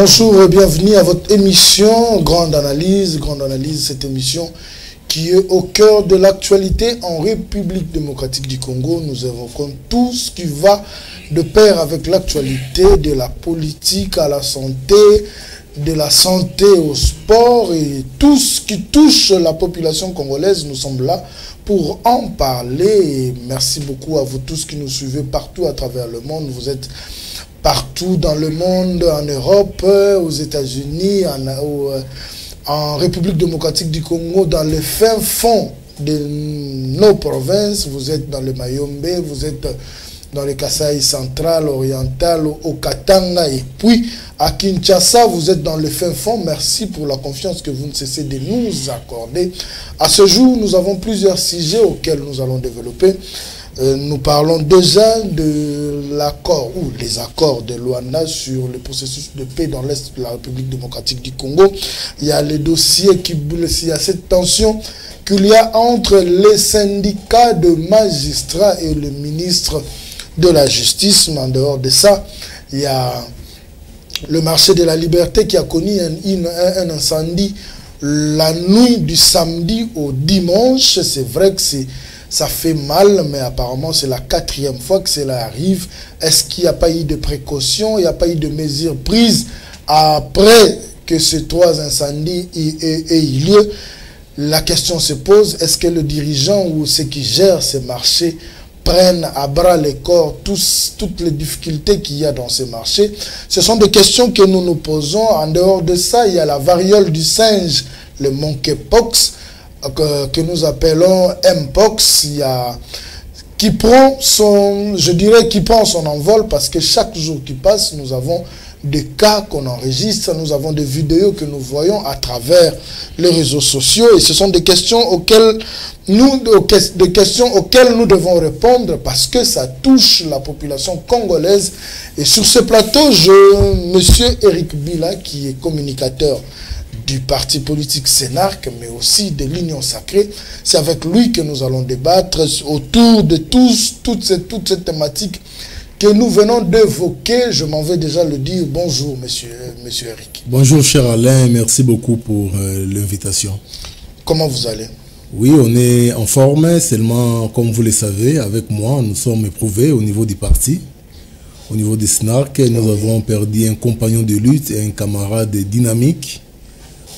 Bonjour et bienvenue à votre émission Grande Analyse, cette émission qui est au cœur de l'actualité en République démocratique du Congo. Nous évoquons tout ce qui va de pair avec l'actualité, de la politique à la santé, de la santé au sport et tout ce qui touche la population congolaise. Nous sommes là pour en parler. Et merci beaucoup à vous tous qui nous suivez partout à travers le monde. Vous êtes partout dans le monde, en Europe, aux États-Unis, en République démocratique du Congo, dans le fin fond de nos provinces. Vous êtes dans le Mayombe, vous êtes dans le Kasaï central, oriental, au Katanga, et puis à Kinshasa, vous êtes dans le fin fond. Merci pour la confiance que vous ne cessez de nous accorder. À ce jour, nous avons plusieurs sujets auxquels nous allons développer. Nous parlons déjà de l'accord ou les accords de Luanda sur le processus de paix dans l'Est de la République démocratique du Congo. Il y a les dossiers il y a cette tension qu'il y a entre les syndicats de magistrats et le ministre de la Justice. Mais en dehors de ça, il y a le marché de la liberté qui a connu un incendie la nuit du samedi au dimanche. C'est vrai que ça fait mal, mais apparemment c'est la 4e fois que cela arrive. Est-ce qu'il n'y a pas eu de précautions, il n'y a pas eu de mesures prises après que ces 3 incendies aient eu lieu? La question se pose, est-ce que le dirigeant ou ceux qui gèrent ces marchés prennent à bras le corps toutes les difficultés qu'il y a dans ces marchés? Ce sont des questions que nous nous posons. En dehors de ça, il y a la variole du singe, le monkeypox, que nous appelons Mpox, qui prend son envol, parce que chaque jour qui passe, nous avons des cas qu'on enregistre, nous avons des vidéos que nous voyons à travers les réseaux sociaux, et ce sont des questions auxquelles nous devons répondre, parce que ça touche la population congolaise. Et sur ce plateau, monsieur Eric Bila, qui est communicateur du parti politique Sénarc, mais aussi de l'Union Sacrée. C'est avec lui que nous allons débattre autour de toute cette thématique que nous venons d'évoquer. Je m'en vais déjà le dire. Bonjour, monsieur Eric. Bonjour, cher Alain. Merci beaucoup pour l'invitation. Comment vous allez? Oui, on est en forme. Seulement, comme vous le savez, avec moi, nous sommes éprouvés au niveau du parti. Au niveau du Sénarc, nous avons perdu un compagnon de lutte et un camarade dynamique,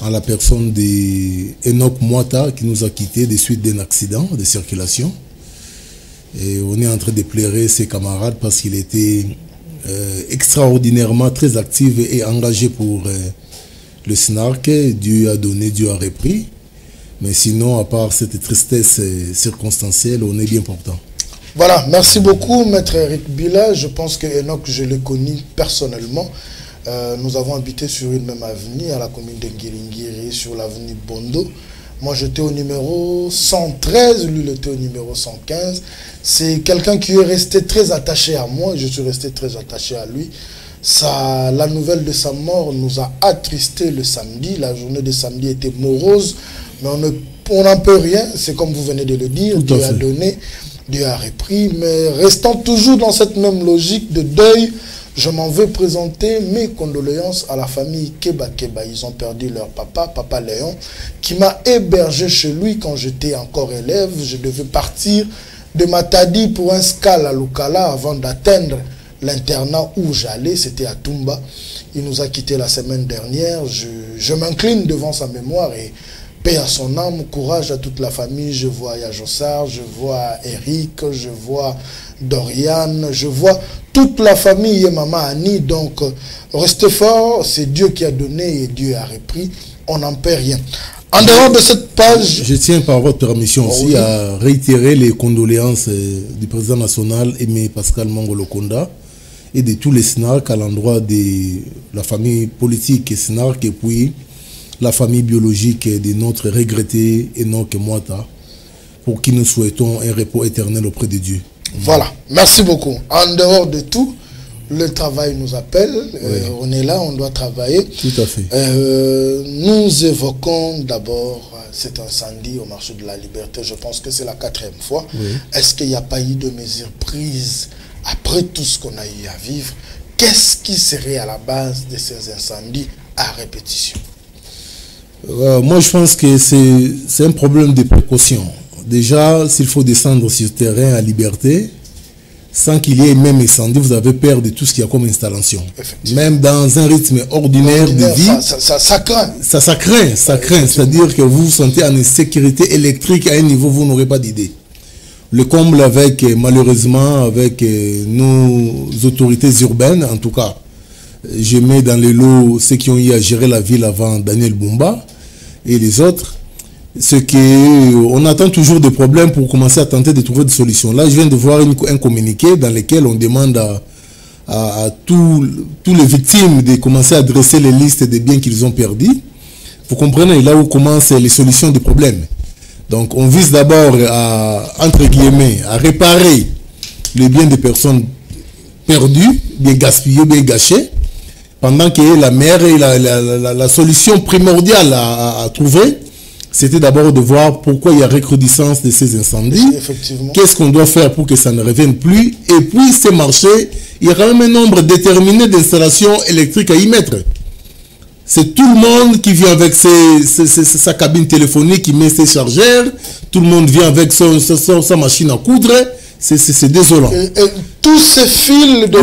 en la personne d'Enoch Mwata, qui nous a quittés des suites d'un accident de circulation. Et on est en train de pleurer ses camarades parce qu'il était extraordinairement très actif et engagé pour le SNARC. Dieu a donné, Dieu a repris. Mais sinon, à part cette tristesse circonstancielle, on est bien portant. Voilà, merci beaucoup, maître Eric Bila. Je pense que Enoch, je l'ai connu personnellement. Nous avons habité sur une même avenue à la commune de Ngiringiri, sur l'avenue Bondo. Moi, j'étais au numéro 113, lui, il était au numéro 115. C'est quelqu'un qui est resté très attaché à moi, je suis resté très attaché à lui. La nouvelle de sa mort nous a attristé le samedi. La journée de samedi était morose, mais on n'en peut rien. C'est comme vous venez de le dire, Dieu a donné, Dieu a repris. Mais restant toujours dans cette même logique de deuil, je m'en vais présenter mes condoléances à la famille Keba Keba. Ils ont perdu leur papa Léon, qui m'a hébergé chez lui quand j'étais encore élève. Je devais partir de Matadi pour un SCAL à Lukala avant d'atteindre l'internat où j'allais, c'était à Tumba. Il nous a quittés la semaine dernière. Je m'incline devant sa mémoire et paix à son âme, courage à toute la famille. Je vois Yajossar, je vois Eric, je vois Dorian, je vois toute la famille et maman Annie. Donc, restez fort, c'est Dieu qui a donné et Dieu a repris. On n'en perd rien. En dehors de cette page... Je tiens par votre permission aussi à réitérer les condoléances du président national Aimé Pascal Mongolo Konda et de tous les SNARC à l'endroit de la famille politique SNARC et puis la famille biologique de notre regretté Enoch Mwata, pour qui nous souhaitons un repos éternel auprès de Dieu. Voilà, merci beaucoup. En dehors de tout, le travail nous appelle, on est là, on doit travailler. Tout à fait. Nous évoquons d'abord cet incendie au marché de la Liberté. Je pense que c'est la 4e fois. Est-ce qu'il n'y a pas eu de mesures prises après tout ce qu'on a eu à vivre? qu'est-ce qui serait à la base de ces incendies à répétition? Moi, je pense que c'est un problème de précaution. Déjà, s'il faut descendre sur le terrain à Liberté, sans qu'il y ait même incendie, vous avez peur de tout ce qu'il y a comme installation. Même dans un rythme ordinaire de vie, ça craint. Ça craint. C'est-à-dire que vous vous sentez en insécurité électrique à un niveau où vous n'aurez pas d'idée. Le comble malheureusement, avec nos autorités urbaines, en tout cas, je mets dans les lots ceux qui ont eu à gérer la ville avant Daniel Bumba et les autres, c'est qu'on attend toujours des problèmes pour commencer à tenter de trouver des solutions. Là, je viens de voir un communiqué dans lequel on demande à tous les victimes de commencer à dresser les listes des biens qu'ils ont perdus. Vous comprenez, là où commencent les solutions des problèmes. Donc, on vise d'abord à, entre guillemets, à réparer les biens des personnes perdues, bien gaspillées, bien gâchées, pendant que la mère et la solution primordiale à trouver, c'était d'abord de voir pourquoi il y a recrudescence de ces incendies. Qu'est-ce qu'on doit faire pour que ça ne revienne plus. Et puis, ces marchés, il y aura même un nombre déterminé d'installations électriques à y mettre. C'est tout le monde qui vient avec sa cabine téléphonique, qui met ses chargeurs. Tout le monde vient avec sa machine à coudre. C'est désolant. Et tous ces fils de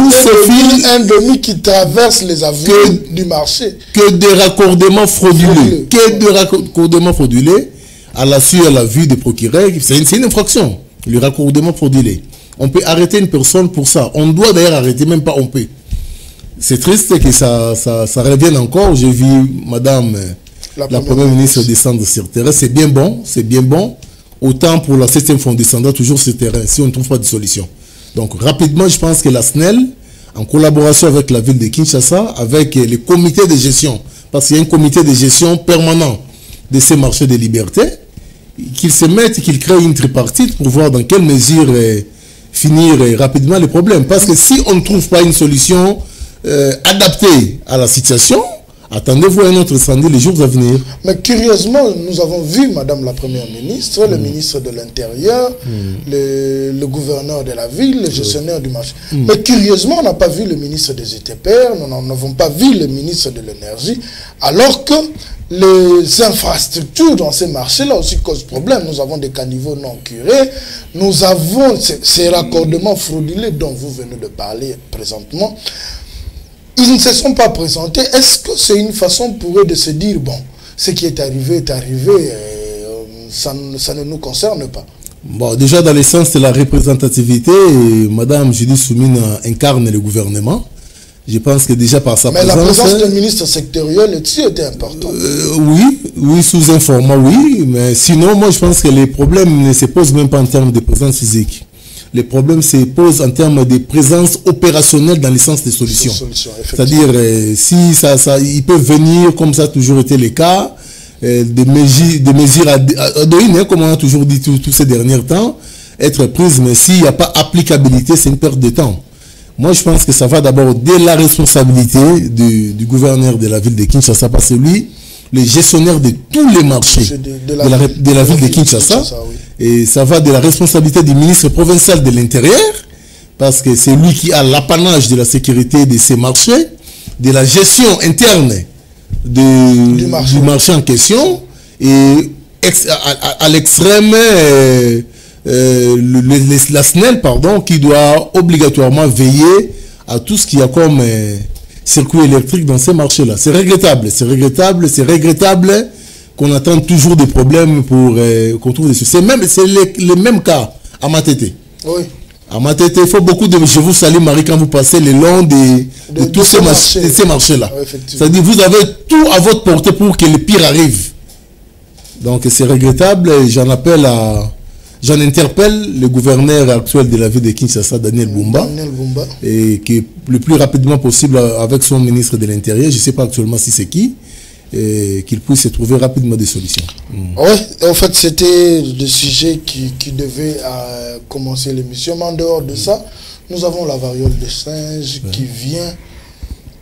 un demi qui traversent les avenues du marché. Que des raccordements frauduleux. À la suite, à la vue des procureurs, c'est une infraction. Le raccordement frauduleux. On peut arrêter une personne pour ça. On doit d'ailleurs arrêter, même pas on peut. C'est triste que ça revienne encore. J'ai vu madame la première ministre descendre sur terrain. C'est bien bon. Autant pour la 7e fonds descendant toujours sur terrain, si on ne trouve pas de solution. Donc rapidement, je pense que la SNEL, en collaboration avec la ville de Kinshasa, avec les comités de gestion, parce qu'il y a un comité de gestion permanent de ces marchés de liberté, qu'ils se mettent, qu'ils créent une tripartite pour voir dans quelle mesure finir rapidement les problèmes. Parce que si on ne trouve pas une solution adaptée à la situation, attendez-vous à un autre incendie les jours à venir. Mais curieusement, nous avons vu Madame la Première ministre, le ministre de l'Intérieur, le gouverneur de la ville, le gestionnaire du marché. Mais curieusement, on n'a pas vu le ministre des ETPR, nous n'avons pas vu le ministre de l'Énergie, alors que les infrastructures dans ces marchés-là aussi causent problème. Nous avons des caniveaux non curés, nous avons ces raccordements frauduleux dont vous venez de parler présentement. Ils ne se sont pas présentés. Est-ce que c'est une façon pour eux de se dire, bon, ce qui est arrivé, ça ne nous concerne pas? Bon, déjà dans l'essence de la représentativité, Madame Judith Soumine incarne le gouvernement. Je pense que déjà par sa présence... Mais la présence du ministre sectoriel aussi était importante. Oui, sous un format, oui. Mais sinon, moi, je pense que les problèmes ne se posent même pas en termes de présence physique. Les problèmes se posent en termes de présence opérationnelle dans le sens des solutions. C'est-à-dire, si ils peuvent venir, comme ça a toujours été le cas, des mesures à donner, comme on a toujours dit tous ces derniers temps, être prises, mais s'il n'y a pas applicabilité, c'est une perte de temps. Moi, je pense que ça va d'abord dès la responsabilité du gouverneur de la ville de Kinshasa, parce que lui, le gestionnaire de tous les marchés de la ville de Kinshasa, oui. Et ça va de la responsabilité du ministre provincial de l'Intérieur, parce que c'est lui qui a l'apanage de la sécurité de ces marchés, de la gestion interne du marché en question, et à l'extrême, la SNEL, qui doit obligatoirement veiller à tout ce qu'il y a comme circuit électrique dans ces marchés-là. C'est regrettable qu'on attend toujours des problèmes pour qu'on trouve des solutions. C'est le même cas à Matete. Oui. À Matete, il faut beaucoup de... Je vous salue, Marie, quand vous passez le long de tous ces marchés-là. Oui, c'est-à-dire vous avez tout à votre portée pour que le pire arrive. Donc c'est regrettable. J'en interpelle le gouverneur actuel de la ville de Kinshasa, Daniel Bumba, et que le plus rapidement possible avec son ministre de l'Intérieur, je ne sais pas actuellement si c'est qui, qu'il puisse trouver rapidement des solutions. Oui, en fait, c'était le sujet qui devait commencer l'émission. Mais en dehors de ça, nous avons la variole de singe qui vient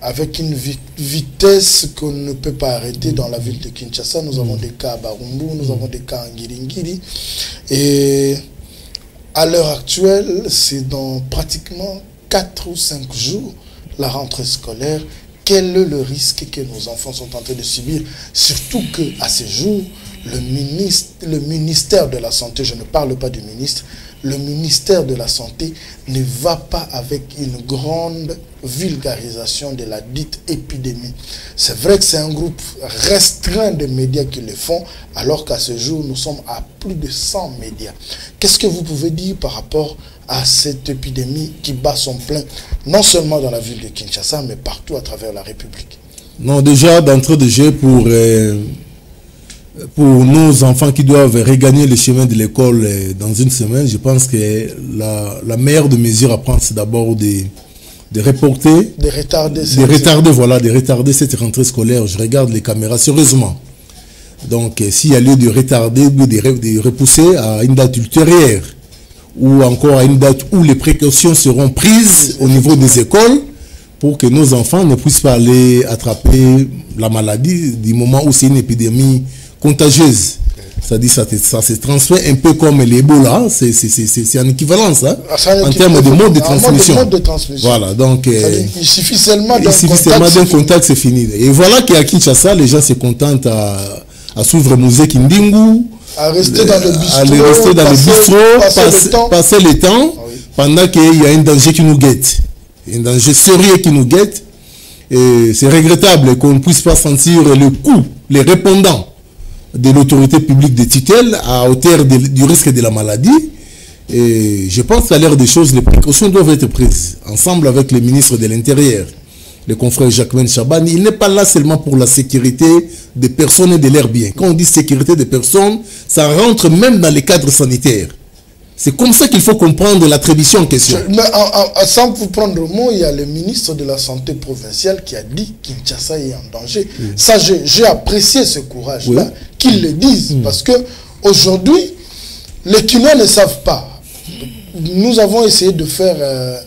avec une vitesse qu'on ne peut pas arrêter dans la ville de Kinshasa. Nous avons des cas à Barumbu, nous avons des cas à Ngiringiri. Et à l'heure actuelle, c'est dans pratiquement 4 ou 5 jours, la rentrée scolaire, quel est le risque que nos enfants sont en train de subir? Surtout qu'à ce jour, le ministère de la Santé, je ne parle pas du ministre, le ministère de la Santé ne va pas avec une grande vulgarisation de la dite épidémie. C'est vrai que c'est un groupe restreint de médias qui le font, alors qu'à ce jour, nous sommes à plus de 100 médias. Qu'est-ce que vous pouvez dire par rapport à cette épidémie qui bat son plein, non seulement dans la ville de Kinshasa, mais partout à travers la République? Non, déjà, d'entrée de jeu, pour nos enfants qui doivent regagner le chemin de l'école dans une semaine, je pense que la meilleure des mesures à prendre, c'est d'abord de reporter, de retarder cette rentrée scolaire. Je regarde les caméras sérieusement. Donc, s'il y a lieu de retarder ou de repousser à une date ultérieure, ou encore à une date où les précautions seront prises au niveau des écoles, pour que nos enfants ne puissent pas aller attraper la maladie du moment où c'est une épidémie contagieuse. C'est-à-dire ça se transfère un peu comme l'Ebola, c'est en équivalence hein, en termes de mode de transmission. Voilà, donc il suffit seulement d'un contact, c'est fini. Et voilà qu'à Kinshasa, les gens se contentent à suivre Musée Kindingu, à rester dans le bistrot, passer le temps, pendant qu'il y a un danger qui nous guette. Un danger sérieux qui nous guette. Et c'est regrettable qu'on ne puisse pas sentir le coût, les répondants de l'autorité publique de tutelle à hauteur du risque de la maladie. Et je pense qu'à l'heure des choses, les précautions doivent être prises ensemble avec le ministre de l'Intérieur, le confrère Jacquemin Chabani. Il n'est pas là seulement pour la sécurité des personnes et de leurs biens. Quand on dit sécurité des personnes, ça rentre même dans les cadres sanitaires. C'est comme ça qu'il faut comprendre l'attribution en question. Mais sans vous prendre au mot, il y a le ministre de la Santé provinciale qui a dit que Kinshasa est en danger. Oui. Ça, j'ai apprécié ce courage-là, oui, qu'ils le disent. Parce que aujourd'hui, les Kinois ne savent pas. Nous avons essayé de faire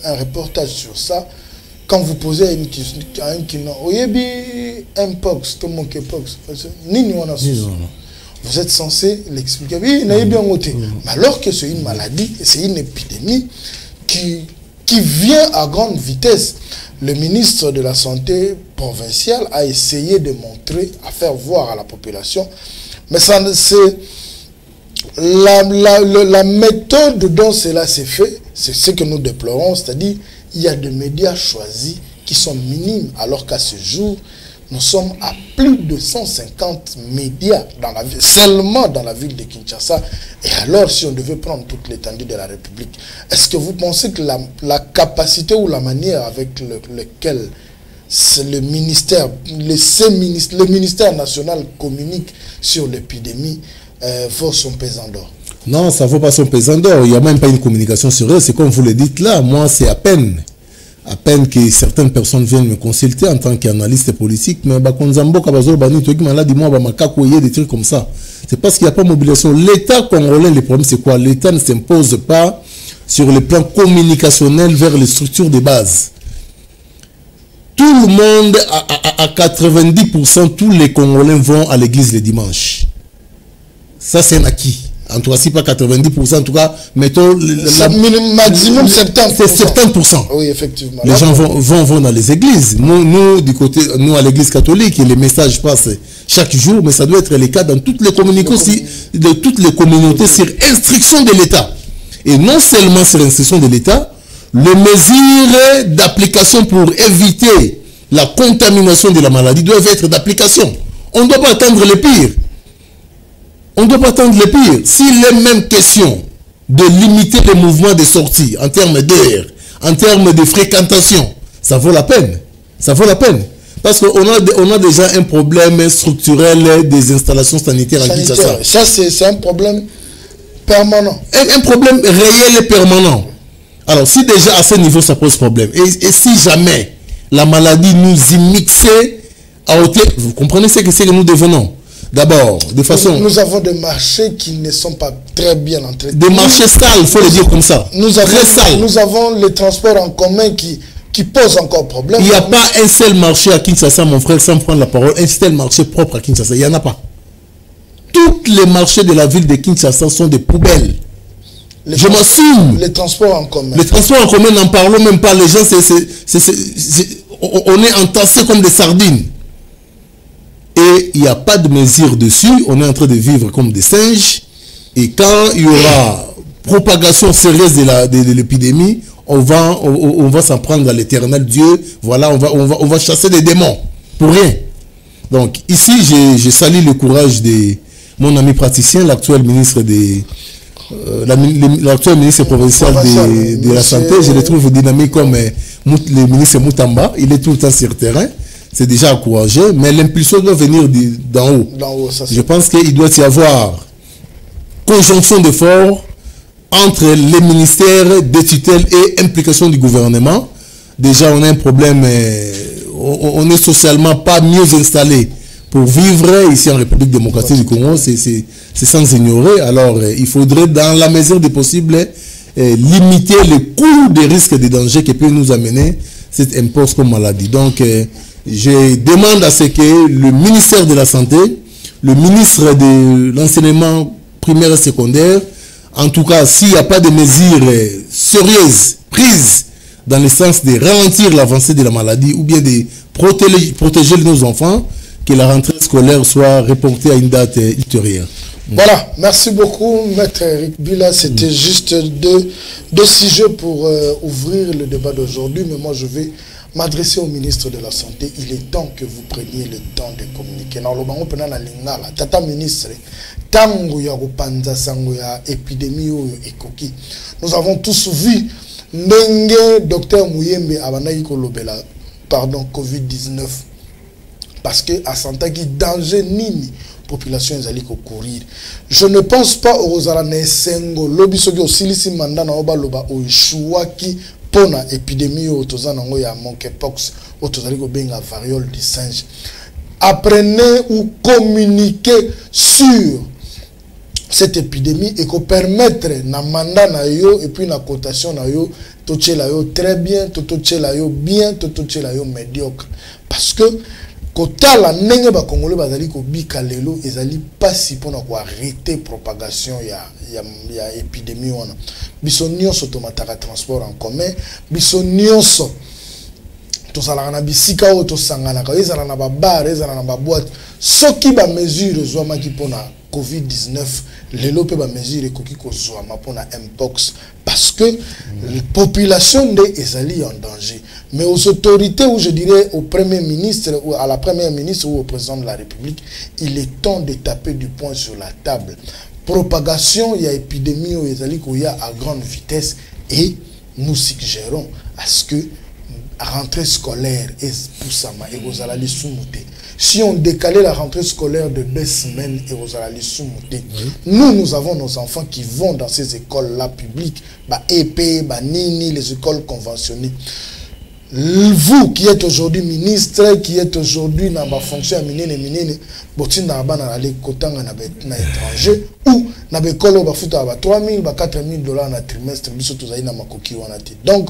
un reportage sur ça. Quand vous posez à un Kinois, Oyebi, Mpox, Tomokepox, Nini wana susu. Vous êtes censé l'expliquer. Oui, il a bien noté. Mais alors que c'est une maladie, c'est une épidémie qui vient à grande vitesse. Le ministre de la Santé provinciale a essayé de montrer, à faire voir à la population. Mais ça, c'est la méthode dont cela s'est fait, c'est ce que nous déplorons. C'est-à-dire, il y a des médias choisis qui sont minimes, alors qu'à ce jour, nous sommes à plus de 150 médias dans la ville, seulement dans la ville de Kinshasa. Et alors, si on devait prendre toute l'étendue de la République, est-ce que vous pensez que la capacité ou la manière avec laquelle le ministère national communique sur l'épidémie vaut son pesant d'or? Non, ça ne vaut pas son pesant d'or. Il n'y a même pas une communication sur eux. C'est comme vous le dites là. Moi, c'est à peine que certaines personnes viennent me consulter en tant qu'analyste politique, mais des trucs comme ça. C'est parce qu'il n'y a pas de mobilisation. L'État congolais, le problème c'est quoi? L'État ne s'impose pas sur le plan communicationnel vers les structures de base. Tout le monde, à 90%, tous les Congolais vont à l'église le dimanche. Ça, c'est un acquis. En tout cas, si pas 90%, en tout cas, mettons... maximum 70%. C'est 70%. Oui, effectivement. Les gens vont dans les églises. Nous, du côté, nous à l'église catholique, les messages passent chaque jour, mais ça doit être le cas dans toutes les communautés, sur instruction de l'État. Et non seulement sur instruction de l'État, les mesures d'application pour éviter la contamination de la maladie doivent être d'application. On ne doit pas attendre le pire. On ne doit pas attendre le pire. S'il est même question de limiter les mouvements de sortie en termes d'air, en termes de fréquentation, ça vaut la peine. Ça vaut la peine. Parce qu'on a déjà un problème structurel des installations sanitaires à Kinshasa. Ça, c'est un problème permanent. Un problème réel et permanent. Alors, si déjà à ce niveau, ça pose problème, et si jamais la maladie nous y mixait à hauteur, vous comprenez ce que nous devenons? D'abord, de façon... Nous avons des marchés qui ne sont pas très bien entretenus. Des marchés sales, il faut le dire comme ça. Très sales. Nous avons les transports en commun qui posent encore problème. Il n'y a pas un seul marché à Kinshasa, mon frère, sans prendre la parole, un seul marché propre à Kinshasa. Il n'y en a pas. Tous les marchés de la ville de Kinshasa sont des poubelles. Je m'assume. Les transports en commun. Les transports en commun, n'en parlons même pas. Les gens, on est entassés comme des sardines. Et il n'y a pas de mesure dessus. On est en train de vivre comme des singes. Et quand il y aura propagation sérieuse de l'épidémie, on va s'en prendre à l'éternel Dieu. Voilà, on va chasser des démons. Pour rien. Donc ici, je salue le courage de mon ami praticien, l'actuel ministre l'actuel ministre provincial de la Santé. Je le trouve dynamique comme le ministre Moutamba. Il est tout le temps sur le terrain. C'est déjà encouragé. Mais l'impulsion doit venir d'en haut. Je pense qu'il doit y avoir conjonction d'efforts entre les ministères des tutelles et implication du gouvernement. Déjà, on a un problème, on n'est socialement pas mieux installé pour vivre ici en République démocratique du Congo, c'est sans ignorer. Alors, il faudrait, dans la mesure du possible, limiter le coût des risques et des dangers qui peuvent nous amener cette impose comme maladie. Donc, je demande à ce que le ministère de la Santé, le ministre de l'enseignement primaire et secondaire, en tout cas, s'il n'y a pas de mesures sérieuses prises dans le sens de ralentir l'avancée de la maladie ou bien de protéger nos enfants, que la rentrée scolaire soit reportée à une date ultérieure. Voilà, merci beaucoup, Maître Eric Bila. C'était juste deux sujets pour ouvrir le débat d'aujourd'hui, mais moi je vais m'adresser au ministre de la Santé. Il est temps que vous preniez le temps de communiquer. Tata ministre, tango ya panza sango ya épidémie ekoki. Nous avons tous vu Nenge docteur Mouyembe abanayi kolobela COVID-19 parce que à Santa qui danger nini population ezali ko courir. Je ne pense pas aux Zarane Sengo lobisoki osilisi mandana oba loba oishuaki pona épidémie otozana ngo ya monkeypox otozali ko benga variole du singe. Apprenez ou communiquez sur cette épidémie et qu'on permettre na mandat na yo et puis na cotation na yo toche la yo très bien, toche la yo bien, toche la yo médiocre. Parce que kota la nenge ba congolais bazali ko bika lelo ezali pas si pour na ko arrêter propagation ya épidémie wana. Biso nyonso tomataka transport en commun, biso nyonso tozalaka na bisika o tosanganaka ezala na ba bar, ezala na ba boîte. Soki ba mesure zwamaki pona COVID-19, les lopes ba mesure ekoki kozwama pona mpox parce que la population de ezali en danger. Mais aux autorités, ou je dirais au premier ministre ou à la première ministre ou au président de la République, il est temps de taper du poing sur la table. Propagation, il y a épidémie ou ezali koya à grande vitesse et nous suggérons à ce que la rentrée scolaire est poussama et aux alali soumouté. Si on décalait la rentrée scolaire de 2 semaines et aux alali soumouté, nous avons nos enfants qui vont dans ces écoles-là publiques, bah EP, bah Nini, les écoles conventionnées. Vous qui êtes aujourd'hui ministre, qui êtes aujourd'hui dans ma fonction à minine, botin na bana aller kotanga na étranger ou na bekolo ba futa ba 3000 ba 4000 dollars na trimestre biso tozali na makoki wana te. Donc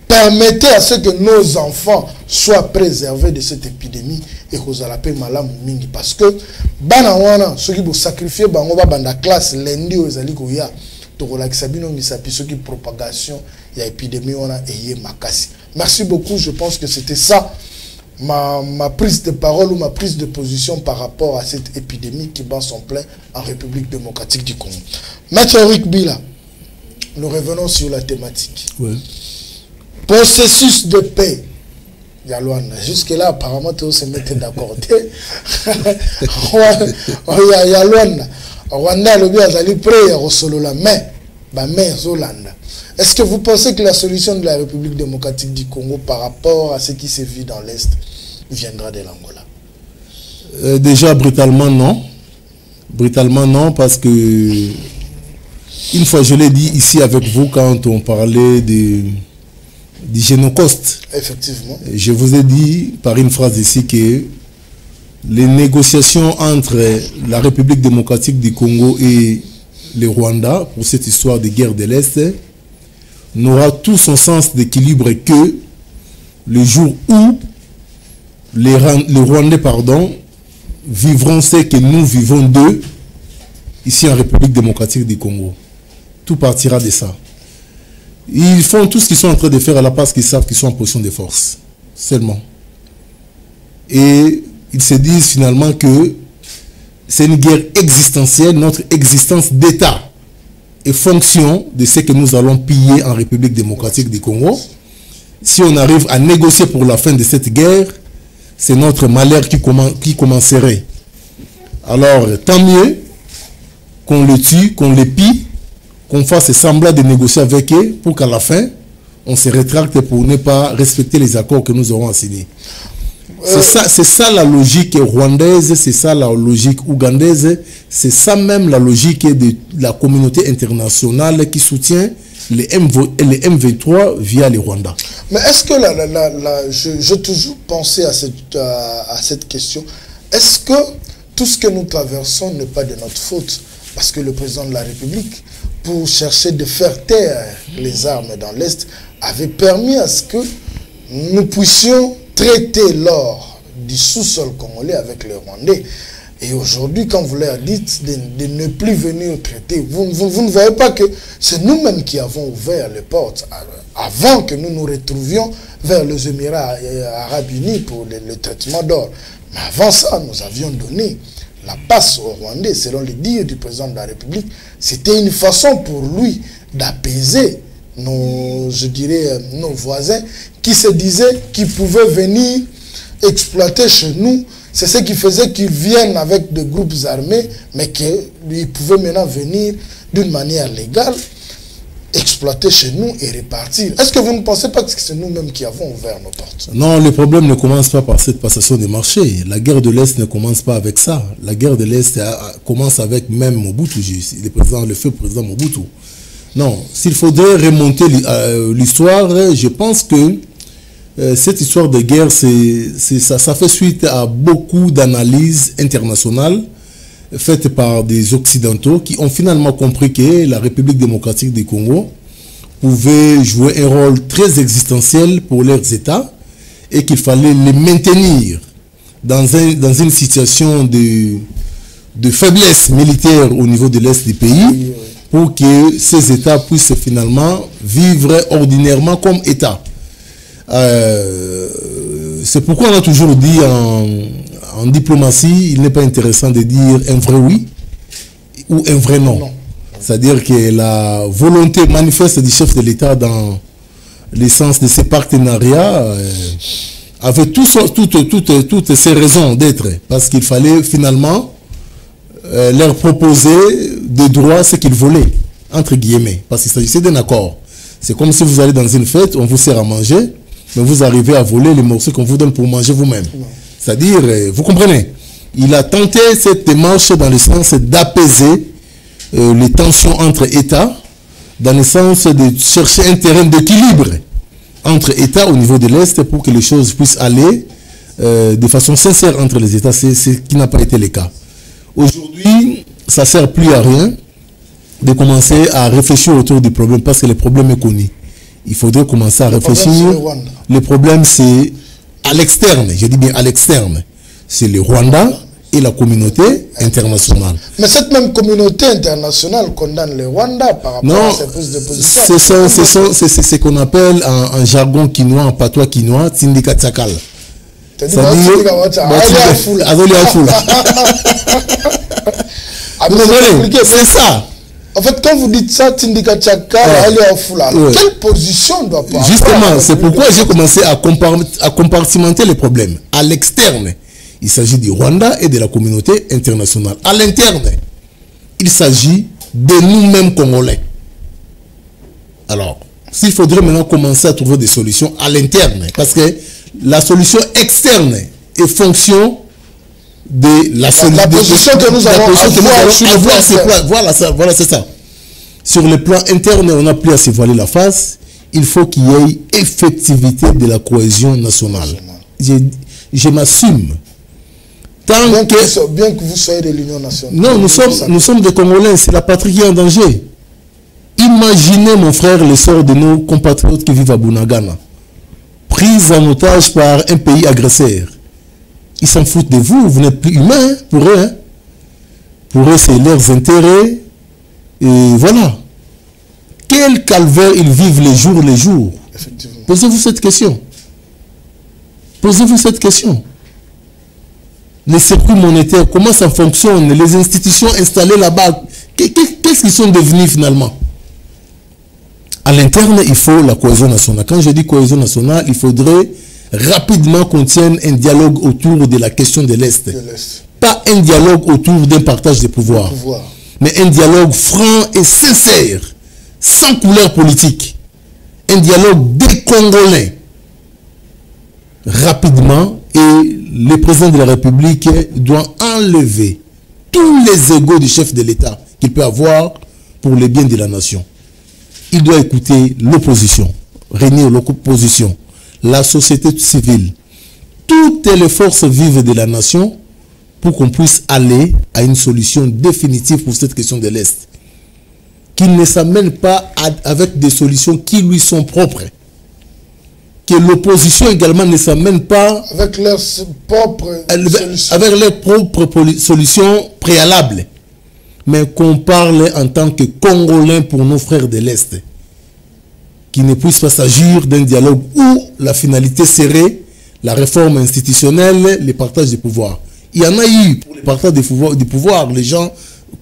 permettez à ce que nos enfants soient préservés de cette épidémie et qu'on a la paix malam mingi parce que bana wana ceux qui vont sacrifier bango ba banda classe lundi aux alikoya to relaxa bino misapi ceux qui propagation il y a épidémie wana eye makasi. Merci beaucoup, je pense que c'était ça ma prise de parole ou ma prise de position par rapport à cette épidémie qui bat son plein en République démocratique du Congo. Maître Eric Bila, nous revenons sur la thématique. Oui. Processus de paix. Yalwanda. Jusque-là, apparemment, tout se mettait d'accord. Yalwanda. Rwanda, le bien, allait prêt à solo la main. Ba main, Zolanda. Est-ce que vous pensez que la solution de la République démocratique du Congo par rapport à ce qui se vit dans l'Est viendra de l'Angola? Déjà, brutalement, non. Brutalement, non, parce que, une fois, je l'ai dit ici avec vous, quand on parlait du génocauste. Effectivement. Je vous ai dit par une phrase ici que les négociations entre la République démocratique du Congo et le Rwanda pour cette histoire de guerre de l'Est n'aura tout son sens d'équilibre que le jour où les Rwandais vivront ce que nous vivons d'eux ici en République démocratique du Congo. Tout partira de ça. Ils font tout ce qu'ils sont en train de faire à la place qu'ils savent qu'ils sont en position de force. seulement. Et ils se disent finalement que c'est une guerre existentielle, notre existence d'État est fonction de ce que nous allons piller en République démocratique du Congo. Si on arrive à négocier pour la fin de cette guerre, c'est notre malheur qui commencerait. Alors, tant mieux qu'on le tue, qu'on le pille, qu'on fasse semblant de négocier avec eux pour qu'à la fin, on se rétracte pour ne pas respecter les accords que nous aurons signés. C'est ça la logique rwandaise, c'est ça la logique ougandaise, c'est ça même la logique de la communauté internationale qui soutient les M23 via les Rwandais. Mais est-ce que je toujours pensé à cette question, est-ce que tout ce que nous traversons n'est pas de notre faute? Parce que le président de la République, pour chercher de faire taire les armes dans l'Est, avait permis à ce que nous puissions traiter l'or du sous-sol congolais avec les Rwandais. Et aujourd'hui, quand vous leur dites de ne plus venir traiter, vous ne voyez pas que c'est nous-mêmes qui avons ouvert les portes avant que nous nous retrouvions vers les Émirats Arabes Unis pour le traitement d'or. Mais avant ça, nous avions donné la passe aux Rwandais, selon les dires du président de la République. C'était une façon pour lui d'apaiser nos voisins qui se disaient qu'ils pouvaient venir exploiter chez nous. C'est ce qui faisait qu'ils viennent avec des groupes armés, mais qu'ils pouvaient maintenant venir d'une manière légale, exploiter chez nous et repartir. Est-ce que vous ne pensez pas que c'est nous-mêmes qui avons ouvert nos portes? Non, le problème ne commence pas par cette passation des marchés. La guerre de l'Est ne commence pas avec ça. La guerre de l'Est commence avec même Mobutu, le feu président Mobutu. Non, s'il faudrait remonter l'histoire, je pense que cette histoire de guerre, ça fait suite à beaucoup d'analyses internationales faites par des Occidentaux qui ont finalement compris que la République démocratique du Congo pouvait jouer un rôle très existentiel pour leurs États et qu'il fallait les maintenir dans une situation de faiblesse militaire au niveau de l'Est du pays pour que ces États puissent finalement vivre ordinairement comme États. C'est pourquoi on a toujours dit en diplomatie, il n'est pas intéressant de dire un vrai oui ou un vrai non. C'est-à-dire que la volonté manifeste du chef de l'État dans l'essence de ces partenariats avait toutes ces raisons d'être. Parce qu'il fallait finalement leur proposer des droits, ce qu'ils voulaient, entre guillemets. Parce qu'il s'agissait d'un accord. C'est comme si vous allez dans une fête, on vous sert à manger, mais vous arrivez à voler les morceaux qu'on vous donne pour manger vous-même. C'est-à-dire, vous comprenez, il a tenté cette démarche dans le sens d'apaiser les tensions entre États, dans le sens de chercher un terrain d'équilibre entre États au niveau de l'Est pour que les choses puissent aller de façon sincère entre les États, c'est ce qui n'a pas été le cas. Aujourd'hui, ça ne sert plus à rien de commencer à réfléchir autour du problème parce que le problème est connu. Il faudrait commencer à réfléchir. Le problème, c'est à l'externe, je dis bien à l'externe. C'est le Rwanda et la communauté internationale. Mais cette même communauté internationale condamne le Rwanda par rapport à ses prises de position. C'est ce qu'on appelle en jargon quinois, en patois quinois, Tindika Tsakal. C'est ça. En fait, quand vous dites ça, Tindika Tchaka, elle est en foula. Quelle position doit pas Justement, c'est pourquoi j'ai commencé à compartimenter les problèmes. À l'externe, il s'agit du Rwanda et de la communauté internationale. À l'interne, il s'agit de nous-mêmes Congolais. Alors, s'il faudrait maintenant commencer à trouver des solutions à l'interne, parce que la solution externe est fonction de la position que nous allons avoir. Voilà, c'est ça. Sur le plan interne, on n'a plus à se voiler la face. Il faut qu'il y ait effectivité de la cohésion nationale. Je m'assume. Bien que vous soyez de l'Union nationale. Non, nous sommes des Congolais, c'est la patrie qui est en danger. Imaginez, mon frère, le sort de nos compatriotes qui vivent à Bunagana, pris en otage par un pays agresseur. Ils s'en foutent de vous, vous n'êtes plus humain pour eux. Hein. Pour eux, c'est leurs intérêts. Et voilà. Quel calvaire ils vivent les jours. Posez-vous cette question. Posez-vous cette question. Les circuits monétaires, comment ça fonctionne? Les institutions installées là-bas, qu'est-ce qu'ils sont devenus finalement? À l'interne, il faut la cohésion nationale. Quand je dis cohésion nationale, il faudrait rapidement qu'on tienne un dialogue autour de la question de l'Est. Pas un dialogue autour d'un partage des pouvoirs, mais un dialogue franc et sincère, sans couleur politique. Un dialogue des Congolais. Rapidement, et le président de la République doit enlever tous les égos du chef de l'État qu'il peut avoir pour le bien de la nation. Il doit écouter l'opposition, réunir l'opposition, la société civile, toutes les forces vives de la nation pour qu'on puisse aller à une solution définitive pour cette question de l'Est. Qu'il ne s'amène pas avec des solutions qui lui sont propres. Que l'opposition également ne s'amène pas avec leurs propres solutions préalables. Mais qu'on parle en tant que Congolais pour nos frères de l'Est. Qu'il ne puisse pas s'agir d'un dialogue où la finalité serait la réforme institutionnelle, le partage des pouvoirs. Il y en a eu pour le partage des pouvoirs, les gens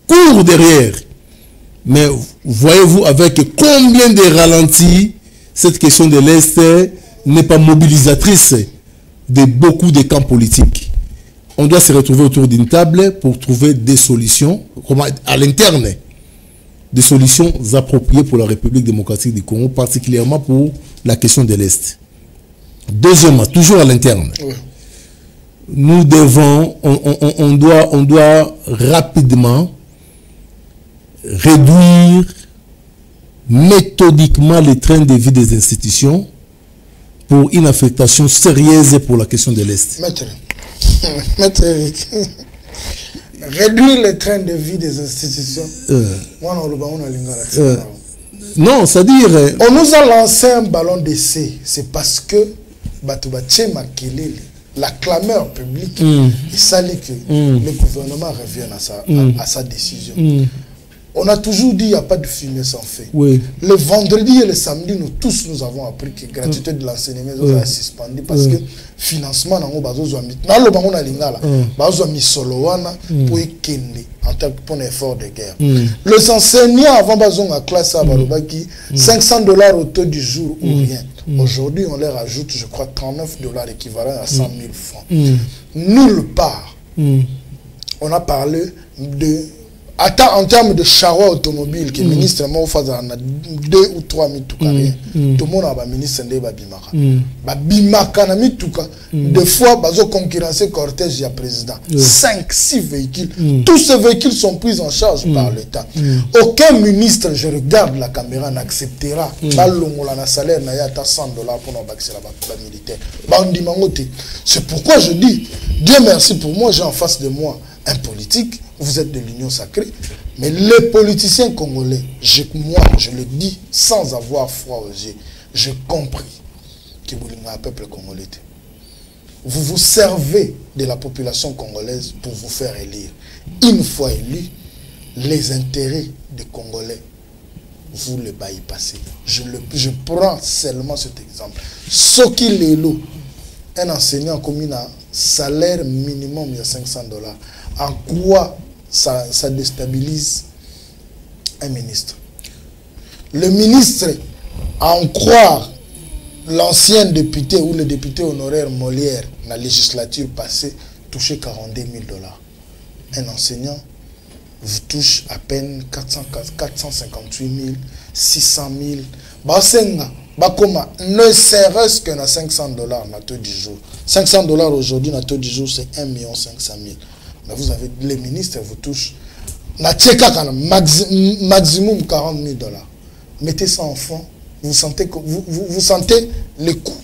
courent derrière. Mais voyez-vous avec combien de ralentis cette question de l'Est n'est pas mobilisatrice de beaucoup de camps politiques. On doit se retrouver autour d'une table pour trouver des solutions, à l'interne, des solutions appropriées pour la République démocratique du Congo, particulièrement pour la question de l'Est. Deuxièmement, toujours à l'interne, nous devons, on doit rapidement réduire méthodiquement les trains de vie des institutions pour une affectation sérieuse pour la question de l'Est. Maître Eric, réduire les trains de vie des institutions. Non, c'est-à-dire... On nous a lancé un ballon d'essai. C'est parce que la clameur publique, il s'allait que le gouvernement revienne à sa décision. On a toujours dit qu'il n'y a pas de fumée sans feu. Le vendredi et le samedi, nous tous nous avons appris que la gratuité de l'enseignement est suspendue parce que financement pour un effort de guerre. Les enseignants avant à classe à 500 $ au taux du jour ou rien. Aujourd'hui, on leur ajoute, je crois, 39 $ équivalent à 100 000 francs. Nulle part. On a parlé de... En termes de charroi automobile, que le ministre m'a fait 2 ou 3 000 tout cas. Tout le monde a un ministre de Bimaka. Bimaka na mituka. Des fois, bazo concurrencer cortège et président. 5, 6 véhicules. Tous ces véhicules sont pris en charge par l'État. Aucun ministre, je regarde la caméra, n'acceptera pas le salaire n'a 100 $ pour nous baxer la militaire. C'est pourquoi je dis, Dieu merci pour moi, j'ai en face de moi un politique. Vous êtes de l'Union sacrée, mais les politiciens congolais, moi, je le dis sans avoir froid aux yeux, j'ai compris que vous êtes un peuple congolais. Vous vous servez de la population congolaise pour vous faire élire. Une fois élu, les intérêts des Congolais, vous les bypassez. Je prends seulement cet exemple. Ce qui est l'eau, un enseignant comme un salaire minimum de 500 $. En quoi ça déstabilise un ministre? Le ministre, à en croire l'ancien député ou le député honoraire Molière, la législature passée, touchait 42 000 $. Un enseignant vous touche à peine 458 000, 600 000. Ne serait-ce que 500 $ na taux du jour. 500 $ aujourd'hui, na taux du jour, c'est 1 500 000. Mais vous avez les ministres, vous touchent maximum 40 000 $. Mettez ça en fond, vous sentez les coûts.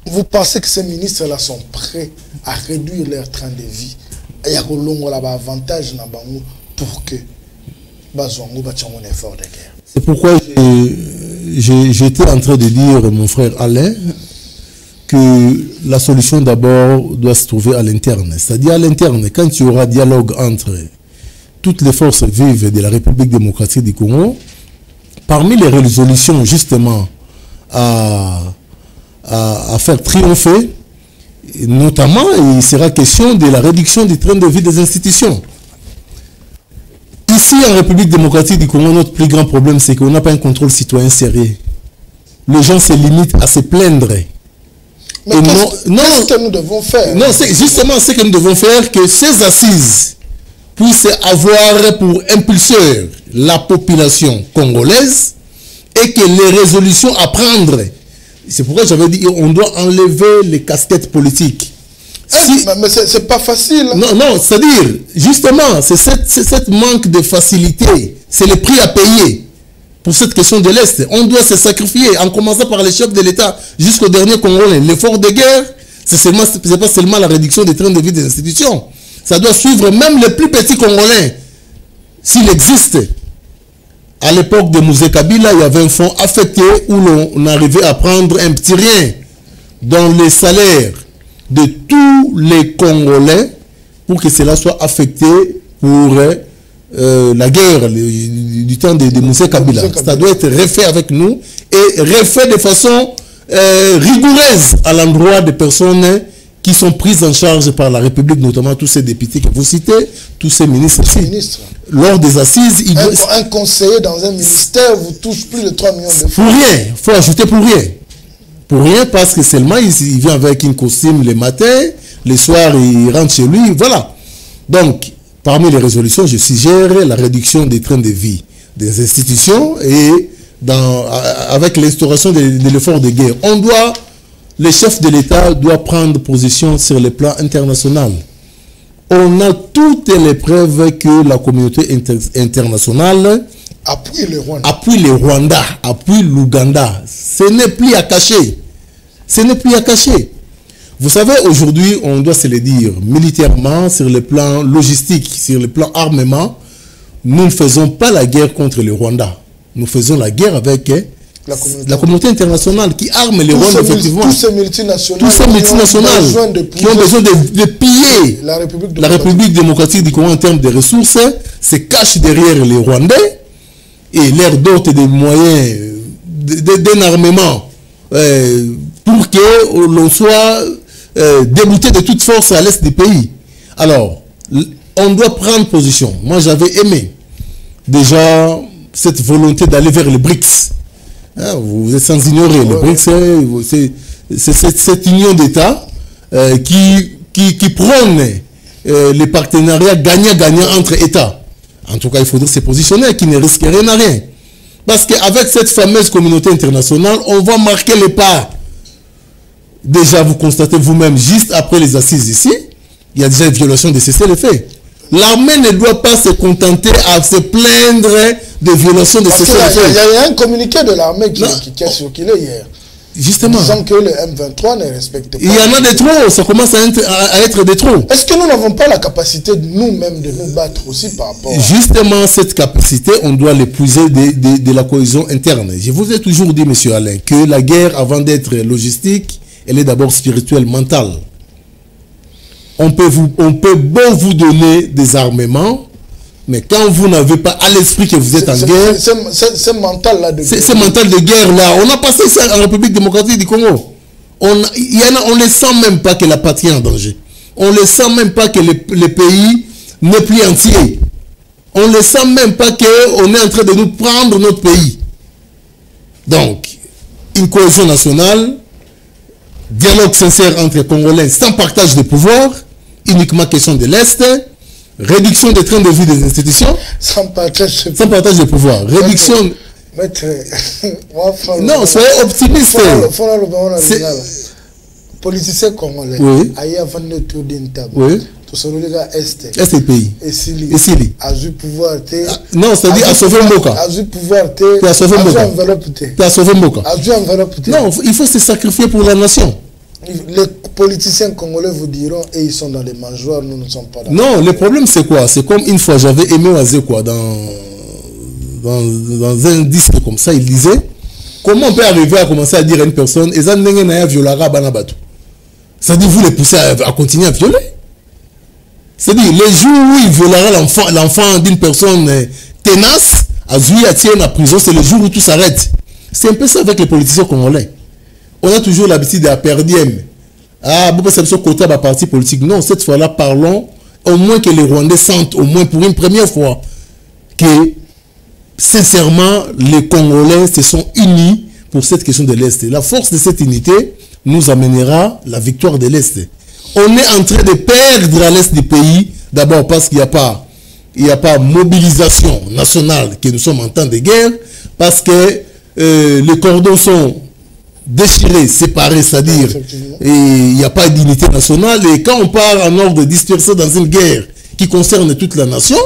Vous pensez que ces ministres-là sont prêts à réduire leur train de vie. Il y a un avantage pour que un effort de guerre. C'est pourquoi j'étais en train de dire, mon frère Alain, que la solution d'abord doit se trouver à l'interne. C'est-à-dire à l'interne, quand il y aura dialogue entre toutes les forces vives de la République démocratique du Congo, parmi les résolutions justement à à faire triompher. Et notamment, il sera question de la réduction du train de vie des institutions. Ici, en République démocratique du Congo, notre plus grand problème, c'est qu'on n'a pas un contrôle citoyen sérieux. Les gens se limitent à se plaindre. Mais qu'est-ce que nous devons faire? Non, c'est justement ce que nous devons faire, que ces assises puissent avoir pour impulseur la population congolaise et que les résolutions à prendre, c'est pourquoi j'avais dit on doit enlever les casquettes politiques. Mais c'est pas facile. Non, c'est-à-dire, justement, c'est cette manque de facilité, c'est le prix à payer pour cette question de l'Est. On doit se sacrifier, en commençant par les chefs de l'État jusqu'au dernier Congolais. L'effort de guerre, c'est pas seulement la réduction des trains de vie des institutions. Ça doit suivre même les plus petits Congolais, s'il existe. À l'époque de Mouzé Kabila, il y avait un fonds affecté où l'on arrivait à prendre un petit rien dans les salaires de tous les Congolais pour que cela soit affecté pour la guerre du temps de Mouzé Kabila. Ça doit être refait avec nous et refait de façon rigoureuse à l'endroit des personnes qui sont prises en charge par la République, notamment tous ces députés que vous citez, tous ces ministres aussi. Lors des assises, un conseiller dans un ministère vous touche plus de 3 millions de francs. Pour rien, il faut ajouter pour rien. Pour rien, parce que seulement il vient avec une costume le matin, le soir il rentre chez lui, voilà. Donc, parmi les résolutions, je suggère la réduction des trains de vie des institutions et avec l'instauration de l'effort de guerre. Les chefs de l'État doivent prendre position sur le plan international. On a toutes les preuves que la communauté internationale appuie le Rwanda, appuie l'Ouganda. Ce n'est plus à cacher. Ce n'est plus à cacher. Vous savez, aujourd'hui, on doit se le dire, militairement, sur le plan logistique, sur le plan armement, nous ne faisons pas la guerre contre le Rwanda. Nous faisons la guerre avec la communauté internationale qui arme les Rwandais, effectivement. Tous ces multinationales qui ont besoin de piller la République démocratique du Congo en termes de ressources, se cachent derrière les Rwandais et leur dotent des moyens d'un armement pour que l'on soit débouté de toute force à l'est du pays. Alors, on doit prendre position. Moi, j'avais aimé déjà cette volonté d'aller vers les BRICS. Vous êtes sans ignorer, le BRICS, c'est cette union d'États qui prône les partenariats gagnant-gagnant entre États. En tout cas, il faudrait se positionner, qui ne risque rien à rien. Parce qu'avec cette fameuse communauté internationale, on va marquer les pas. Déjà, vous constatez vous-même, juste après les assises ici, il y a déjà une violation de cessez-le-feu. L'armée ne doit pas se contenter à se plaindre de violations de cessez-le-feu. Il y a un communiqué de l'armée qui a circulé hier. Justement. Disant que le M23 ne respecte pas. Il y en a des trop, ça commence à être des trop. Est-ce que nous n'avons pas la capacité nous-mêmes de nous battre aussi par rapport à... Justement, cette capacité, on doit l'épuiser de la cohésion interne. Je vous ai toujours dit, M. Alain, que la guerre, avant d'être logistique, elle est d'abord spirituelle, mentale. On peut beau vous donner des armements, mais quand vous n'avez pas à l'esprit que vous êtes en guerre... C'est mental là de guerre. C'est mental de guerre là. On a passé ça en République démocratique du Congo. On ne sent même pas que la patrie est en danger. On ne sent même pas que le pays n'est plus entier. On ne sent même pas qu'on est en train de nous prendre notre pays. Donc, une cohésion nationale, dialogue sincère entre Congolais sans partage de pouvoir, uniquement question de l'Est, réduction des trains de vie des institutions, sans partage de pouvoir, réduction... Non, soyez optimiste. Politicien congolais, ailleurs avant de tour d'une table. Oui. Est pays. Et Sili. A eu pouvoir te. Non, c'est-à-dire à sauver Mboka. A eu pouvoir te. À sauver Mboka. À sauver Mboka. Non, il faut se sacrifier pour la nation. Les politiciens congolais vous diront, et ils sont dans les mangeoires, nous ne sommes pas dans. Non, le problème c'est quoi? C'est comme une fois, j'avais aimé Oazé quoi, dans un disque comme ça, il disait, comment on peut arriver à commencer à dire à une personne, c'est-à-dire vous les poussez à continuer à violer. C'est-à-dire, les jours où il violera l'enfant d'une personne tenace, à Zouy, à Tienne, à prison, c'est le jour où tout s'arrête. C'est un peu ça avec les politiciens congolais. On a toujours l'habitude de la perdième. Ah, bon, c'est ce côté de la partie politique. Non, cette fois-là, parlons au moins que les Rwandais sentent, au moins pour une première fois, que sincèrement, les Congolais se sont unis pour cette question de l'Est. La force de cette unité nous amènera la victoire de l'Est. On est en train de perdre à l'Est du pays, d'abord parce qu'il n'y a pas mobilisation nationale, que nous sommes en temps de guerre, parce que les cordons sont déchirés, séparés, c'est-à-dire il n'y a pas d'unité nationale. Et quand on part en ordre dispersé dans une guerre qui concerne toute la nation,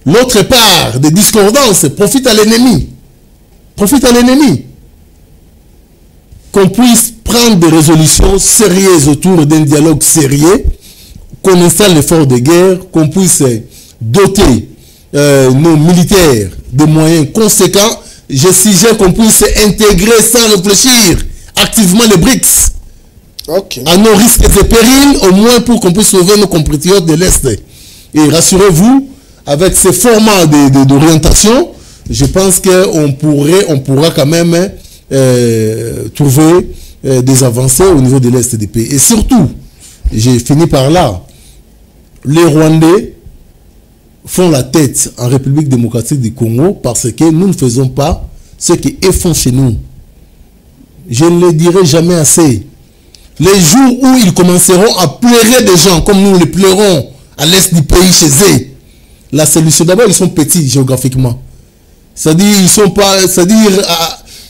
l'autre part des discordances profite à l'ennemi. Profite à l'ennemi. Qu'on puisse prendre des résolutions sérieuses autour d'un dialogue sérieux, qu'on installe l'effort de guerre, qu'on puisse doter nos militaires de moyens conséquents. Je suggère qu'on puisse intégrer sans réfléchir activement les BRICS. Okay. À nos risques et périls, au moins pour qu'on puisse sauver nos compatriotes de l'Est. Et rassurez-vous, avec ces formats d'orientation, je pense qu'on pourra quand même trouver des avancées au niveau de l'Est des pays. Et surtout, j'ai fini par là, les Rwandais font la tête en République démocratique du Congo parce que nous ne faisons pas ce qu'ils font chez nous. Je ne le dirai jamais assez. Les jours où ils commenceront à pleurer des gens comme nous les pleurons à l'est du pays chez eux, la solution, d'abord ils sont petits géographiquement. C'est-à-dire, ils sont pas, c'est-à-dire,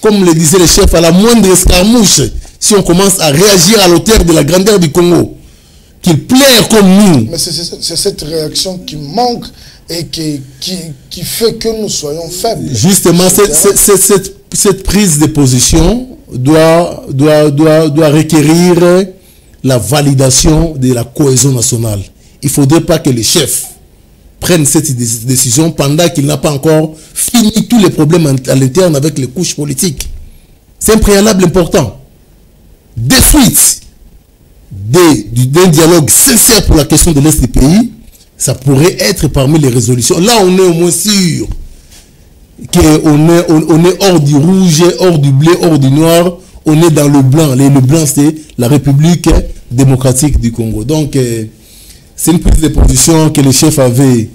comme le disaient les chefs, à la moindre escarmouche, si on commence à réagir à l'auteur de la grandeur du Congo, qu'ils pleurent comme nous. Mais c'est cette réaction qui manque et qui fait que nous soyons faibles. Justement, cette prise de position doit requérir la validation de la cohésion nationale. Il ne faudrait pas que les chefs prennent cette décision pendant qu'il n'a pas encore fini tous les problèmes à l'interne avec les couches politiques. C'est un préalable important. De suite, d'un dialogue sincère pour la question de l'Est du pays, ça pourrait être parmi les résolutions. Là, on est au moins sûr qu'on est hors du rouge, hors du bleu, hors du noir. On est dans le blanc. Le blanc, c'est la République démocratique du Congo. Donc, c'est une prise de position que les chefs avaient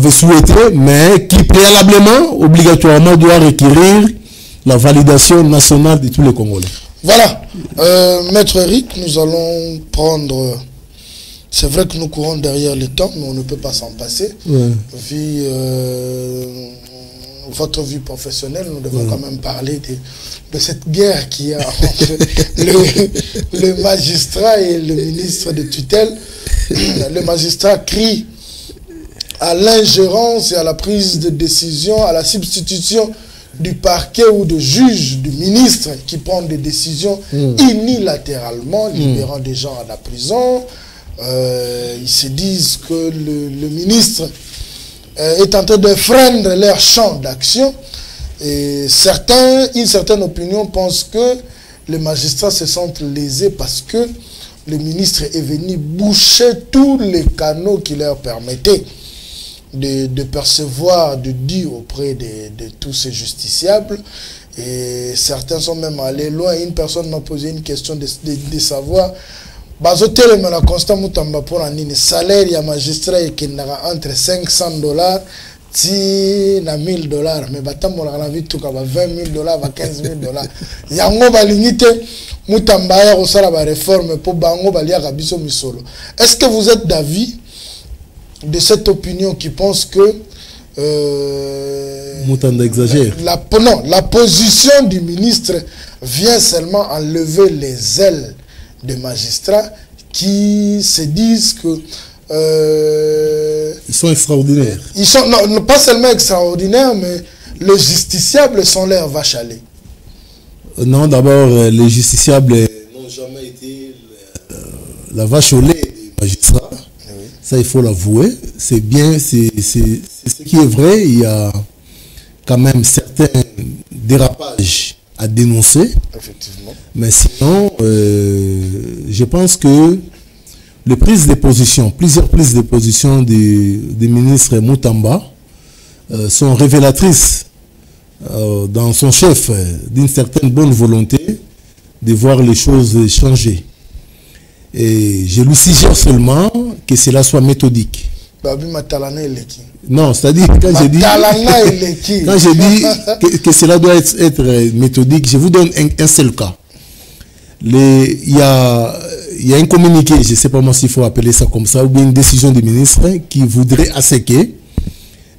souhaité, mais qui préalablement, obligatoirement, doit requérir la validation nationale de tous les Congolais. Voilà. Maître Eric, nous allons prendre... C'est vrai que nous courons derrière le temps, mais on ne peut pas s'en passer. Ouais. Vu votre vie professionnelle, nous devons quand même parler de cette guerre qu'il y a entre le magistrat et le ministre de tutelle. Le magistrat crie à l'ingérence et à la prise de décision, à la substitution du parquet ou de juge, du ministre qui prend des décisions unilatéralement, libérant des gens à la prison. Ils se disent que le ministre est en train de freiner leur champ d'action. Et une certaine opinion pense que les magistrats se sentent lésés parce que le ministre est venu boucher tous les canaux qui leur permettaient de percevoir du dû auprès de tous ces justiciables. Et certains sont même allés loin. Une personne m'a posé une question de savoir bazotel mais la constant mutamba pour un salaire ya magistrat et qui n'a entre $500 ti na $1000 mais batambo la vie tout ka $20 000 $15 000 yango balinité mutamba ya kosala ba réforme pour bango balia kabiso misolo. Est-ce que vous êtes d'avis de cette opinion qui pense que Moutanda exagère? La position du ministre vient seulement enlever les ailes des magistrats qui se disent que ils sont extraordinaires. Ils sont non, pas seulement extraordinaires, mais les justiciables sont leurs vaches à lait. Non, d'abord, les justiciables n'ont jamais été la vache au lait des magistrats. Oui. Ça, il faut l'avouer. C'est bien, c'est ce qui est vrai. Il y a quand même certains dérapages à dénoncer. Effectivement. Mais sinon, je pense que les prises de position, plusieurs prises de position du ministre Moutamba sont révélatrices dans son chef d'une certaine bonne volonté de voir les choses changer. Et je lui suggère seulement que cela soit méthodique. Non, c'est-à-dire quand je dis que cela doit être méthodique, je vous donne un seul cas. Il y a un communiqué, je ne sais pas moi s'il faut appeler ça comme ça, ou bien une décision du ministre qui voudrait à ce que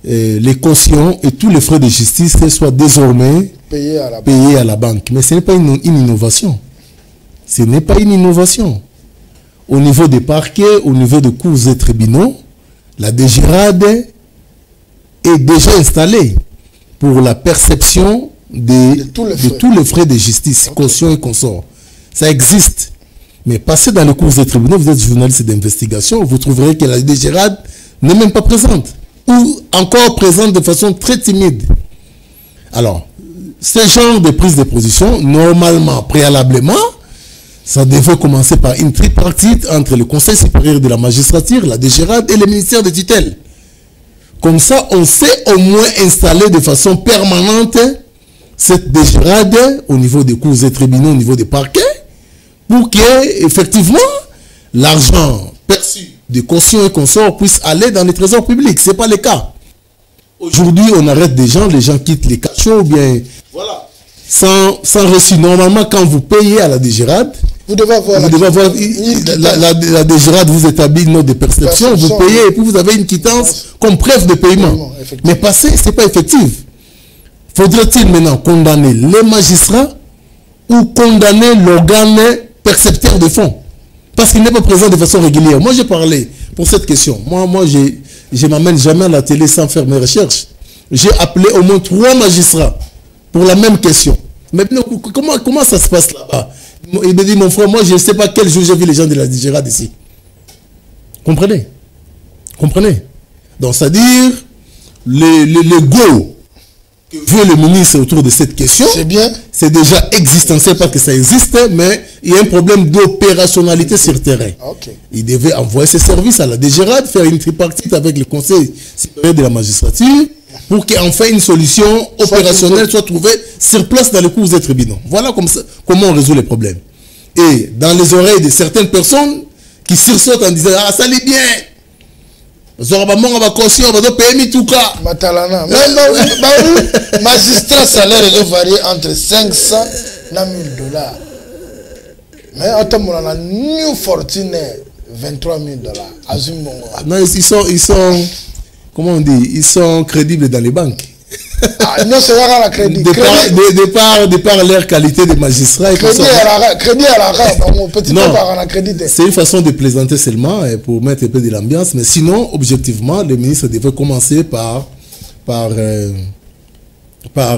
les cautions et tous les frais de justice soient désormais payés à la banque. Mais ce n'est pas une innovation. Ce n'est pas une innovation. Au niveau des parquets, au niveau des cours et tribunaux, la DGRAD est déjà installée pour la perception de tous les frais de justice, caution et consorts. Ça existe. Mais passez dans les cours et tribunaux, vous êtes journaliste d'investigation, vous trouverez que la DGRAD n'est même pas présente. Ou encore présente de façon très timide. Alors, ce genre de prise de position, normalement, préalablement, ça devait commencer par une tripartite entre le Conseil supérieur de la magistrature, la DGRAD et le ministère de tutelle. Comme ça, on sait au moins installer de façon permanente cette DGRAD au niveau des cours et tribunaux, au niveau des parquets, pour que, effectivement, l'argent perçu de caution et consorts puisse aller dans les trésors publics. Ce n'est pas le cas. Aujourd'hui, on arrête des gens, les gens quittent les cachots, ou bien, voilà, sans reçu. Normalement, quand vous payez à la DGRAD, vous devez avoir la DGRAD vous établit une note de perception, vous payez et puis vous avez une quittance comme preuve de paiement. Mais passer, ce n'est pas effectif. Faudrait-il maintenant condamner les magistrats ou condamner l'organe percepteur de fonds? Parce qu'il n'est pas présent de façon régulière. Moi, j'ai parlé pour cette question. Moi je ne m'amène jamais à la télé sans faire mes recherches. J'ai appelé au moins 3 magistrats pour la même question. Maintenant, comment ça se passe là-bas? Il me dit, mon frère, moi, je ne sais pas quel jour j'ai vu les gens de la DGRAD ici. Comprenez? Comprenez? Donc, c'est-à-dire, le go que veut le ministre autour de cette question, c'est bien. C'est déjà existentiel, pas que ça existe, mais il y a un problème d'opérationnalité sur terrain. Okay. Il devait envoyer ses services à la DGRAD, faire une tripartite avec le Conseil supérieur de la magistrature, pour qu'enfin une solution opérationnelle soit trouvée sur place dans les cours et tribunaux. Voilà comment on résout les problèmes. Et dans les oreilles de certaines personnes qui sursautent en disant « Ah, ça allait bien !» magistrat salaire varie entre 500 et 1000 dollars. Mais on a New Fortune 23 000 dollars. Non, ils sont, comment on dit, ils sont crédibles dans les banques. Ah, non, c'est la crédit. De par leur qualité de magistrat. Crédit à la crédit. C'est une façon de plaisanter seulement pour mettre un peu de l'ambiance. Mais sinon, objectivement, le ministre devait commencer par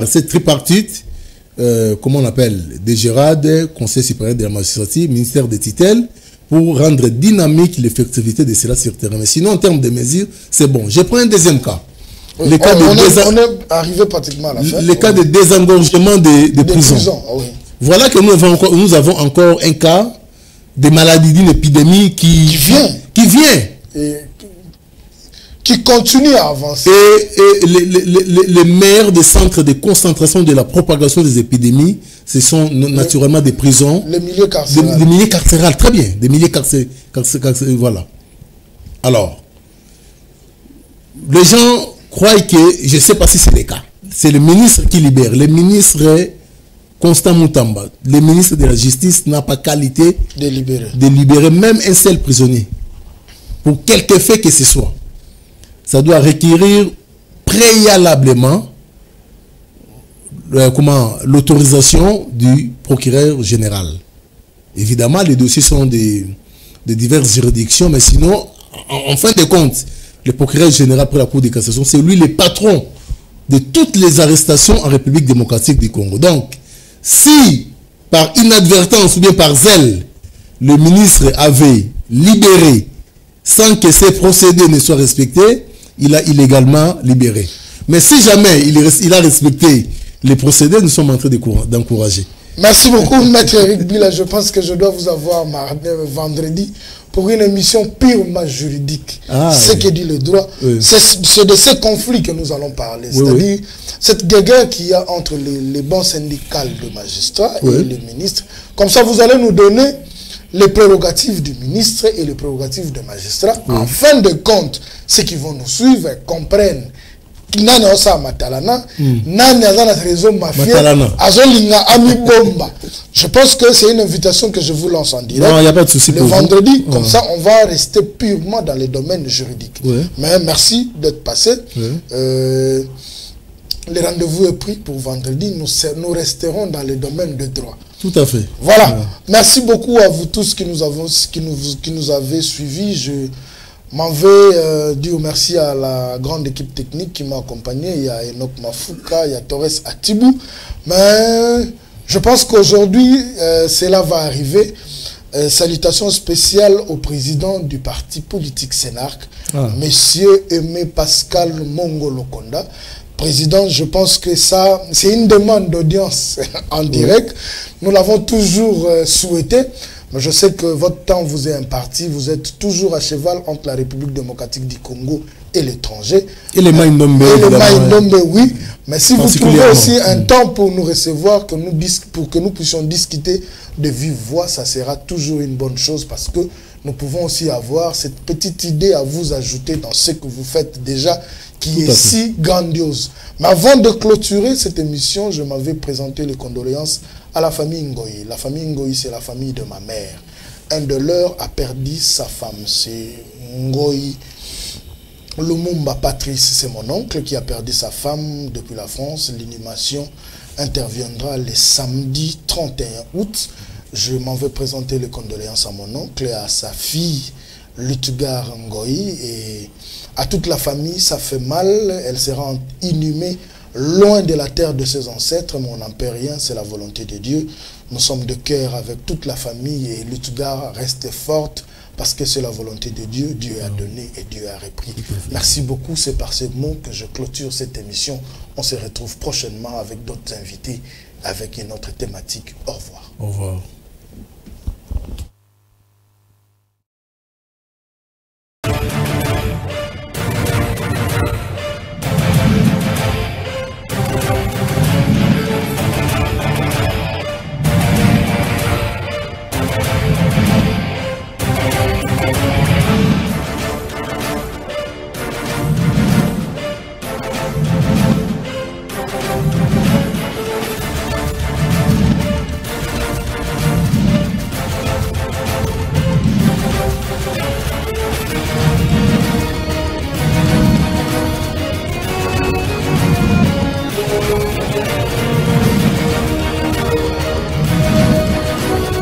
cette tripartite, comment on appelle, DGRAD, Conseil supérieur de la magistrature, ministère des tutelles, pour rendre dynamique l'effectivité de cela sur le terrain. Mais sinon, en termes de mesures, c'est bon. Je prends un deuxième cas. Oui, on est arrivé pratiquement à la fin. Le cas de désengorgement des prisons. Oui. Voilà que nous avons encore un cas de maladie, d'une épidémie qui vient. Et qui continue à avancer. Et les maires des centres de concentration de la propagation des épidémies, ce sont naturellement des prisons. Les milieux carcérales. Des milieux carcérales, très bien. Des milieux carcérales, voilà. Alors, les gens croient que, je ne sais pas si c'est le cas, c'est le ministre qui libère. Le ministre Constant Moutamba, le ministre de la Justice, n'a pas qualité de libérer même un seul prisonnier. Pour quelque fait que ce soit. Ça doit requérir préalablement l'autorisation du procureur général. Évidemment, les dossiers sont de diverses juridictions, mais sinon, en fin de compte, le procureur général pour la Cour de cassation, c'est lui le patron de toutes les arrestations en République démocratique du Congo. Donc, si par inadvertance ou bien par zèle, le ministre avait libéré sans que ces procédés ne soient respectés, il a illégalement libéré. Mais si jamais il a respecté les procédés, nous sommes en train d'encourager. Merci beaucoup, Maître Eric Bila. Je pense que je dois vous avoir vendredi pour une émission purement juridique. Ce que dit le droit, oui. C'est de ces conflits que nous allons parler. Oui, c'est-à-dire cette guerre qu'il y a entre les bons syndicats de magistrats et les ministres. Comme ça, vous allez nous donner les prérogatives du ministre et les prérogatives des magistrats. En fin de compte, ceux qui vont nous suivre comprennent nani osa matalana, nani azana réseau mafia, azolinga ami bomba. Je pense que c'est une invitation que je vous lance en direct. Non, il n'y a pas de souci le pour vendredi, vous. Comme ça, on va rester purement dans les domaines juridiques. Mais merci d'être passé. Le rendez-vous est pris pour vendredi. Nous resterons dans les domaines de droit. Tout à fait. Voilà. Merci beaucoup à vous tous qui nous avez suivis. Je m'en vais dire merci à la grande équipe technique qui m'a accompagné. Il y a Enoch Mafuka, il y a Torres Atibou. Mais je pense qu'aujourd'hui, cela va arriver. Salutations spéciales au président du parti politique Sénarc, Monsieur Aimé Pascal Mongolokonda. Président, je pense que ça, c'est une demande d'audience en direct. Nous l'avons toujours souhaité. Mais je sais que votre temps vous est imparti. Vous êtes toujours à cheval entre la République démocratique du Congo et l'étranger. Et les Maïndombe, oui. Mais si vous trouvez aussi un temps pour nous recevoir, pour que nous puissions discuter de vive voix, ça sera toujours une bonne chose parce que nous pouvons aussi avoir cette petite idée à vous ajouter dans ce que vous faites déjà, qui est si grandiose. Mais avant de clôturer cette émission, je m'avais présenté les condoléances à la famille Ngoï. La famille Ngoï, c'est la famille de ma mère. Un de leurs a perdu sa femme. C'est Ngoï Lumumba Patrice, c'est mon oncle qui a perdu sa femme depuis la France. L'inhumation interviendra le samedi 31 août. Je m'en vais présenter les condoléances à mon oncle et à sa fille Lutgar Ngoï et à toute la famille. Ça fait mal, elle sera inhumée loin de la terre de ses ancêtres, mais on n'en peut rien, c'est la volonté de Dieu. Nous sommes de cœur avec toute la famille et Lutgar reste forte parce que c'est la volonté de Dieu. Dieu a donné et Dieu a repris. Merci beaucoup, c'est par ces mots que je clôture cette émission. On se retrouve prochainement avec d'autres invités, avec une autre thématique. Au revoir. Au revoir.